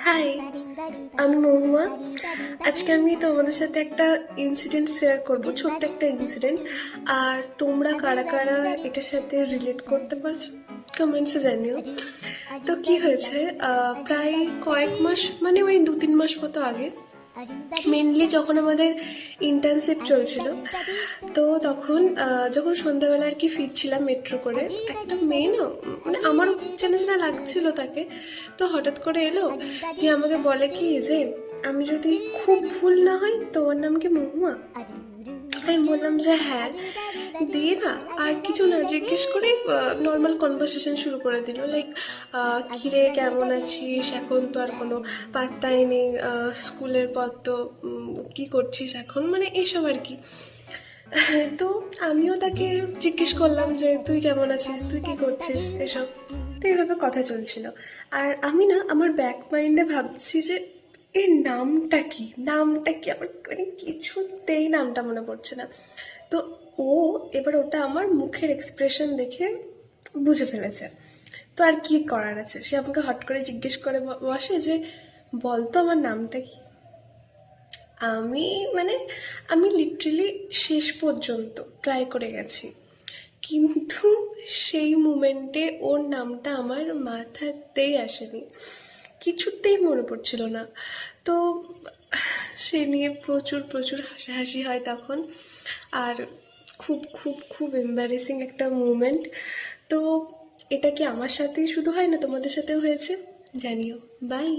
High, আমি মহুয়া। আজকে আমি তোমাদের সাথে একটা ইনসিডেন্ট শেয়ার করব, ছোট্ট একটা ইনসিডেন্ট। আর তোমরা কারা কারা এটার সাথে রিলেট করতে পারছো কমেন্টসে জানিও। তো কি হয়েছে, প্রায় কয়েক মাস, মানে ওই 2-3 মাস মতো আগে, মেনলি যখন আমাদের ইন্টার্নশিপ চলছিল, তো তখন যখন সন্ধ্যাবেলা আর কি ফিরছিলাম মেট্রো করে, একটা মেয়ে না, মানে আমারও খুব চেনা চেনা লাগছিল তাকে। তো হঠাৎ করে এলো, দিয়ে আমাকে বলে কি যে আমি যদি খুব ভুল না হয় তোমার নাম কি মহুয়া? আমি বললাম যে হ্যাঁ। দিয়ে না আর কিছু না জিজ্ঞেস করে নর্মাল কনভারসেশন শুরু করে দিল, লাইক কিরে কেমন আছিস, এখন তো আর কোনো পাত্তাই নেই, স্কুলের পর তো কী করছিস এখন, মানে এসব আর কি। তো আমিও তাকে জিজ্ঞেস করলাম যে তুই কেমন আছিস, তুই কি করছিস, এসব। তো এইভাবে কথা চলছিল। আর আমি না আমার ব্যাক মাইন্ডে ভাবছি যে এর নামটা কি আমার, মানে কিছুতেই নামটা মনে পড়ছে না। তো ও এবার ওটা আমার মুখের এক্সপ্রেশন দেখে বুঝে ফেলেছে। তো আর কি করার আছে, সে আমাকে হট করে জিজ্ঞেস করে বসে যে বলতো আমার নামটা কি। আমি মানে আমি লিটারেলি শেষ পর্যন্ত ট্রাই করে গেছি, কিন্তু সেই মুমেন্টে ওর নামটা আমার মাথাতেই আসেনি, কিছুতেই মনে পড়ছিল না। তো সে নিয়ে প্রচুর প্রচুর হাসাহাসি হয় তখন। আর খুব খুব খুব এম্বারেসিং একটা মুমেন্ট। তো এটা কি আমার সাথেই শুধু হয় না, তোমাদের সাথেও হয়েছে? জানিও। বাই।